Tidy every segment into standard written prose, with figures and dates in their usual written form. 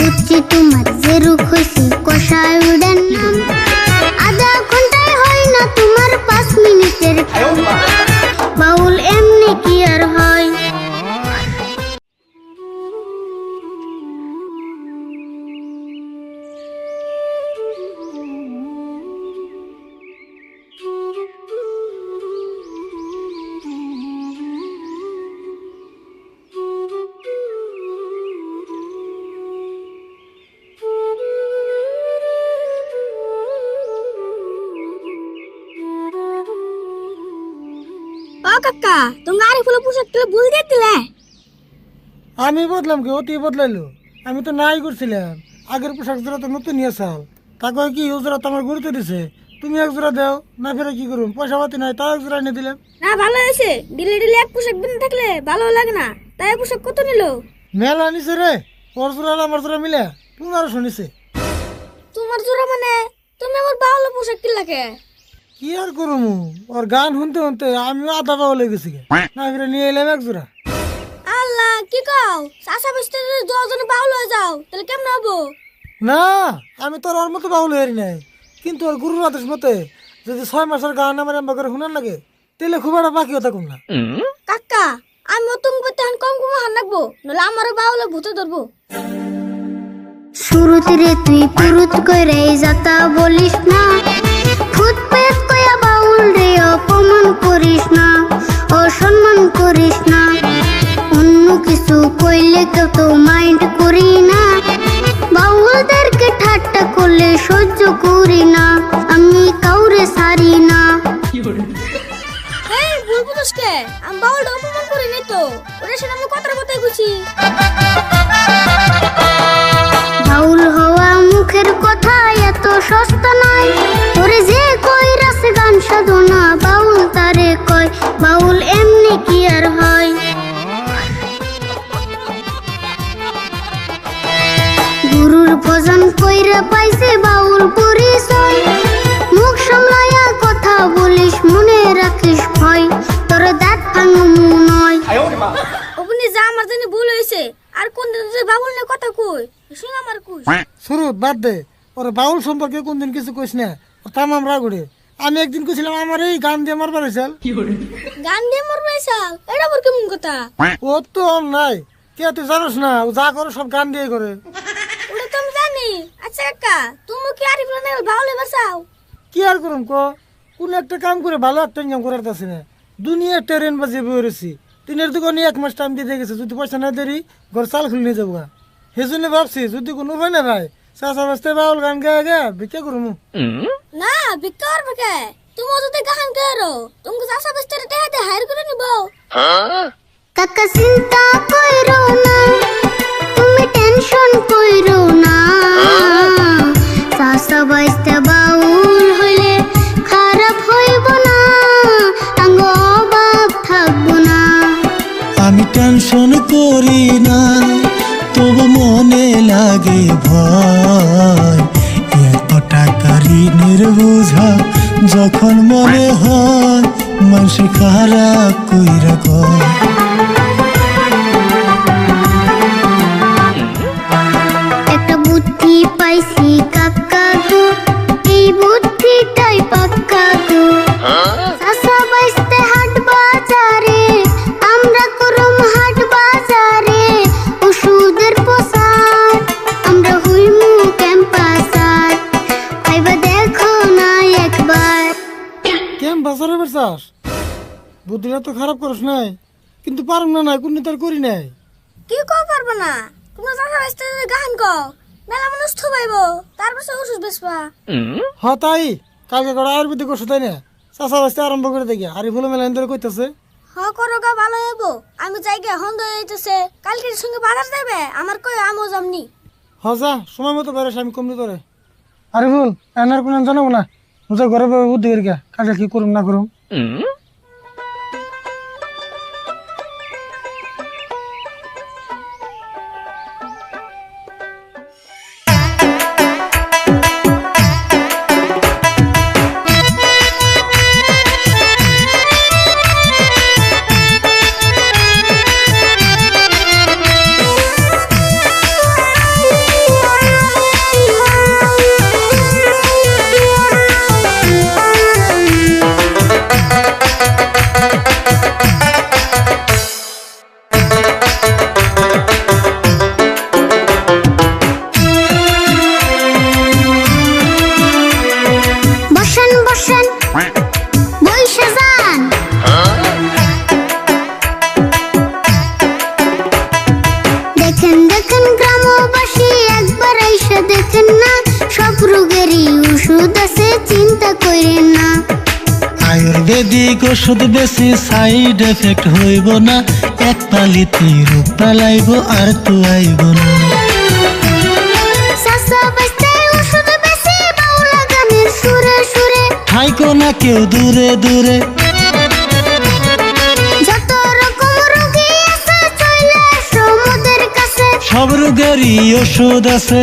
বুঝছি তোমার যে রুখ হইছে কষায় উড়েন নাম আধা ঘন্টায় হয় না তোমার 5 মিনিটের বাউল এমনি কি আর হয় ও কাকা তুমি আরে ফুল পোশাক তুলে ভুল দিলে আমি বদলাম কি অতি বদলাইলো আমি তো নাই করছিলাম আগের পোশাক জোড়া তো নতুন নিয়ে চাল তাকে কি ও জোড়া তো আমার গুরুত্ব দিছে তুমি এক জোড়া দাও না ফেরে কি করুন পয়সা পাতি নাই তাও এক জোড়া এনে দিলাম না ভালো হয়েছে ডিলে ডিলে এক পোশাক বিন থাকলে ভালো লাগে না তাই পোশাক কত নিল মেলা নিছে রে ওর জোড়া আর আমার জোড়া মিলে 1500 নিছে তোমার জোড়া মানে তুমি আমার ভালো পোশাক কিনলা কে কি আর করুম ওর গান শুনতে শুনতে আমি আধা পাওয়া লেগে গেছি না ফেরে নিয়ে এলাম এক জোড়া আল্লাহ কি কও চাষা বেচতে যদি 10 জন বাউল হয়ে যাও তাহলে কেমন হবো না আমি তোর ওর মতো বাউল হয়ে নাই কিন্তু ওর গুরুর আদেশ মতে যদি 6 মাসের গান আমার এমন করে শুনার লাগে তাহলে খুব একটা বাকিও থাকুম না কাকা আমি তুমি তেমন কম কম হান রাখবো নলে আমার বাউলে ভূতে ধরবো শুরুতে রে তুই পুরুত কইরে যাতা বলিস না ফুটপেট কইয়া বাউল রে অপমান করিস না অসম্মান করিস না অন্য কিছু কইলে কেউ তো মাইন্ড করি না বাউলদেরকে ঠাট্টা করলে সহ্য করি না আমি কাউরে সারি না এই ভুল বুঝছকে আমি বাউলটা অপমান করি নি তো ওরে সেটা আমি কথার কথাই কইছি বাউল হওয়া মুখের কথা এত সস্তা নয় ওরে যে কই রাস গান সাধনা বাউল তারে কয় বাউল এমনি কি আর হয় গুরুর ভজন কইরা পাইছে বাউল পরিচয় মুখ সামলায়া কথা বলিস মনে রাখিস ভয় তোর দাঁত ভাঙমু নয় ওপনি যা আমার জানি ভুল হইছে আর কোন দিন যে বাউল নিয়ে কথা কই শুন আমার কই শুরু বাদ দে ওর বাউল সম্পর্কে কোনদিন কিছু কইস না তামাম রাগুড়ে আমি একদিন কইছিলাম আমার এই গান দিয়ে মারবার হয়েছিল গান দিয়ে মরবে সাল এটা বর কেমন কথা ও তো আম নাই কে তুই জানোস না ও যা করে সব গান দিয়ে করে ওটা তো আমি জানি আচ্ছা কাকা তুমি কি আরিফ না বাউলে বাসাও কি আর করুম ক কোন একটা কাম করে ভালো একটা ইনকাম করার আছে না দুনিয়া ট্রেন বাজে বেরোছি তিনের দোকানে 1 মাস টাইম দিয়ে গেছে যদি পয়সা না দেরি ঘর চাল খুলে নিয়ে যাবো সেই জন্য ভাবছি যদি কোনো উপায় না ভাই চাষা বাস্তে বাউল গান গায়ে গে ভিক্ষা করুম না বিকার বকে তুমি যদি গান করো তুমি চাষা বেচতে টাকা দে হায়ার করে নিব কাকা চিন্তা কইরো না তুমি টেনশন কইরো না চাষা বাইস্তা বাউল হইলে খারাপ হইব না আঙ্গ অভাব থাকবো না আমি টেনশন করি না তবু মনে লাগে ভয় এত টাকা ঋণের বোঝা যখন মনে হয় মানুষ খারাপ কইরা কয় একটা বুদ্ধি পাইছি কাকা গো এই বুদ্ধিটাই পাক্কা গো চাষা বাইস্তে হাট বাজারে আমরা করম হাট বাজারে ওষুধের প্রসার আমরা হইমু ক্যাম্পাসার আইবা দেখো না একবার কেম বাজারে বেরছাস বুদ্ধিটা তো খারাপ করস নাই কিন্তু পারম না কোন তার করি নাই কি কও পারবো না তুমি চাষা বেচতে গান কও মেলা মানুষ থুবাইবো তারপর ওষুধ বেচবা হ তাই কালকে করে আয়ুর্বেদিক ওষুধ তাই না চাষা বাস্তে আরম্ভ করে দেখি আর ফুলে মেলা ধরে কইতেছে হ করো গা ভালো হইবো আমি যাইগে হন্দ হইতেছে কালকের সঙ্গে বাজার যাবে আমার কই আমও যামনি হ যা সময় মতো বেরোস আমি কমনি তোরে আরে ফুল এনার কোনো জানাবো না বুঝা ঘরে বুদ্ধি করি কালকে কি করুম না করুম আয়ুর্বেদিক ওষুধ বেশি সাইড এফেক্ট হইব না, এক পালিতে রোগ পালাইব আর তো আইব না। চাচা বাস্তায় ওষুধ বেশি বাউলা গানের সুরে সুরে, থাইকো না কেউ দূরে দূরে, যত রকম রোগী আছে চলে এসো মোদের কাছে। সব রোগেরই ওষুধ আছে।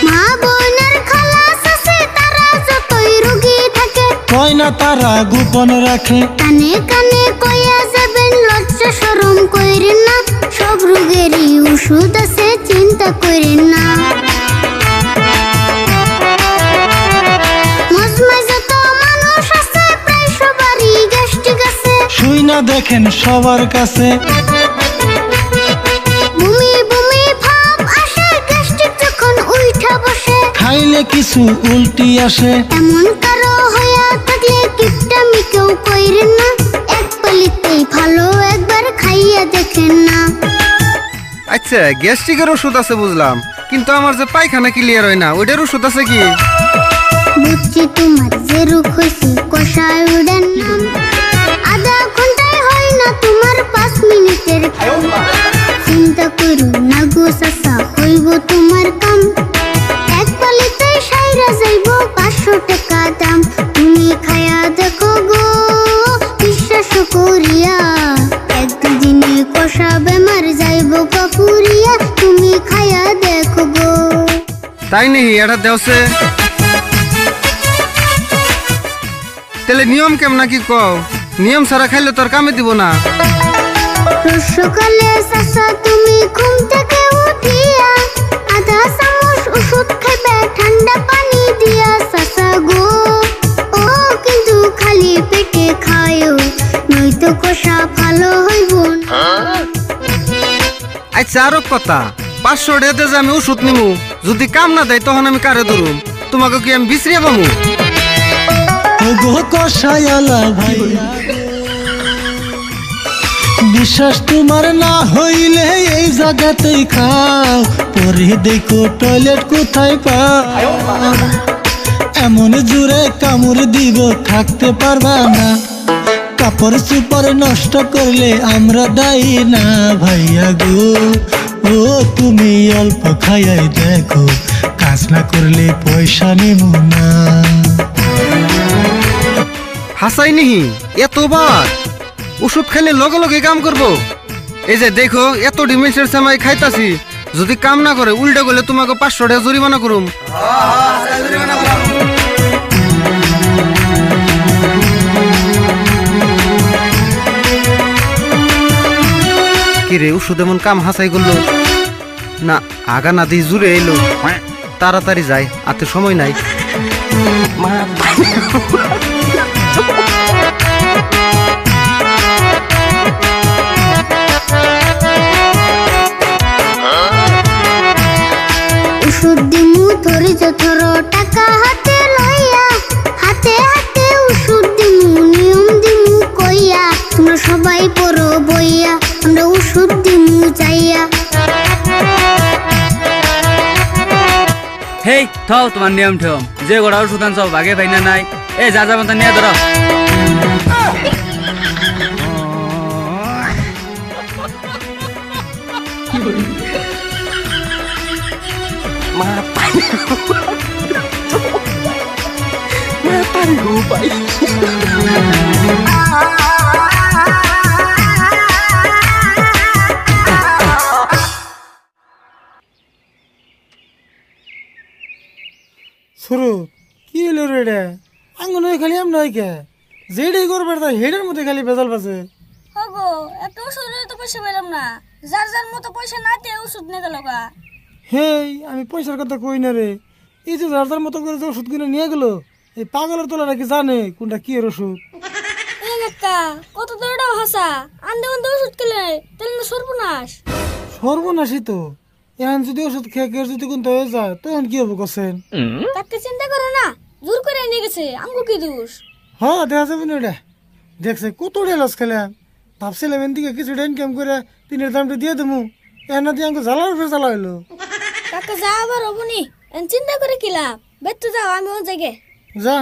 মা বোনের খালাস আছে, তারা যতই রোগী থাকে, কয় না তারা গোপন রাখে। কানে কানে কইয়া যাবেন, লজ্জা শরম কইরেন না, সব রোগেরই ওষুধ আছে, চিন্তা কইরেন না। মজমায় যত মানুষ আছে, প্রায় সবারই গ্যাস্ট্রিক আছে। শুই না দেখেন সবার কাছে, বমি বমি ভাব আসে, গ্যাস্ট্রিক যখন উইঠা বসে, খাইলে কিছু উল্টি আসে। এমন কারো হইয়া থাকলে কিপটামি কেউ কইরেন না, এক পালিতেই ভালো, একবার খাইয়া দেখেন না। আচ্ছা গ্যাস্ট্রিকের ওষুধ আছে বুঝলাম, কিন্তু আমার যে পায়খানা ক্লিয়ার হয় না, ওইটার ওষুধ আছে কি? বুঝছি তোমার যে রোগ হয়েছে, কষায় উড়েন নাম, আধা ঘন্টায় হয় না তোমার 5 মিনিটের কাম। চিন্তা করো না গো চাচা, হইব তোমার কাম, এক পালিতে সাইরা যাইব 500 টাকা দাম। তুমি খায়া দেখো গো বিশ্বাস করিয়া, এক দুদিনে কষা বেমার যাইব কাপুরিয়া, তুমি খায়া দেখো গো। তাই নেই এটা দেওছে, তাহলে নিয়ম কেমন নাকি কও? নিয়ম ছাড়া খাইলে তোর কামে দিব না। সকালে চাচা তুমি ঘুম থেকে উঠিয়া, আধা চামচ ওষুধ খাইবে ঠান্ডা পানি দিয়া চাচা গো। ও কিন্তু খালি পেটে খায়ও, নয়তো কষা ভালো হইব না। আচ্ছা আরো কথা, 500 টাকাতে যে আমি ওষুধ নিমু, যদি কাম না দেয় তখন আমি কারে ধরুম? তোমাকে কি আমি বিশ্রিয়া পামু? ওগো কষায়ালা ভাইয়া, বিশ্বাস তোমার না হইলে এই জায়গাতেই খাও, পরে দেখো টয়লেট কোথায় পাও। এমন জোরে কামড় দিব থাকতে পারবা না, কাপড় চোপড় নষ্ট করলে আমরা দায়ী না ভাইয়া গো। ও তুমি অল্প খাইয়াই দেখো, কাজ না করলে পয়সা নেব না। হাসাই নিহি এতবার ওষুধ খাইলে লগে লগে কাম করবো? এই যে দেখো এত ডিমেন্সের সময় খাইতাছি, যদি কাম না করে উল্টা করলে তোমাকে 500 টাকা জরিমানা করুম। কিরে ওষুধ এমন কাম হাসাই করলো না, আগা না দিয়ে জুড়ে এলো, তাড়াতাড়ি যাই, আতে সময় নাই। ওষুধ দিমু ধৈর্য ধরো, টাকা হাতে লইয়া, হাতে হাতে ওষুধ দিমু, নিয়ম দিমু কইয়া, তোমরা সবাই পড়ো বইয়া, আমরা ওষুধ দিমু যাইয়া। হেই থাও তোমার নিয়ম ঠেম, যে গোড়া ওষুধ আনছ ভাগে ভাই না নাই, এ যা যাবেন তা নিয়ে ধরো। শুরু কি হলো রে এটা? আঙ্গুন খালি এমন হয় কে, যেটাই করবে তাই হেডের মধ্যে খালি বেজাল পাচ্ছে। ওগো একটা ওষুধের তো পয়সা পেলাম না, যার যার মতো পয়সা না দিয়ে ওষুধ নিয়ে গেল গা। হেই আমি পয়সার কথা কই না রে, এই যে যার যার মতো করে যে ওষুধ কিনে নিয়ে গেলো, এই পাগলের তোলা নাকি জানে কোনটা কি এর ওষুধ। এই একটা কত দৌড়াও হাসা, আন্দে আন্দে ওষুধ খেলে তাহলে না সর্বনাশ। সর্বনাশী তো, এখন যদি ওষুধ খেয়ে খেয়ে যদি কোনটা হয়ে যায় তখন কি হবো কোসেন? তাকে চিন্তা করে না, জোর করে নিয়ে গেছে, আমগো কি দোষ? হ্যাঁ দেখা যাবে না ওটা, দেখছে কত লস খেলাম, ভাবছিলাম এন দিকে কিছুটা ইনকাম করে তিনের দামটা দিয়ে দেবো, এনা দিয়ে আমাকে জ্বালার উপরে জ্বালা হইলো। কাকা যা আবার হবনি, চিন্তা করে কি লাভ, বের তো যাও, আমি ও জায়গায় যা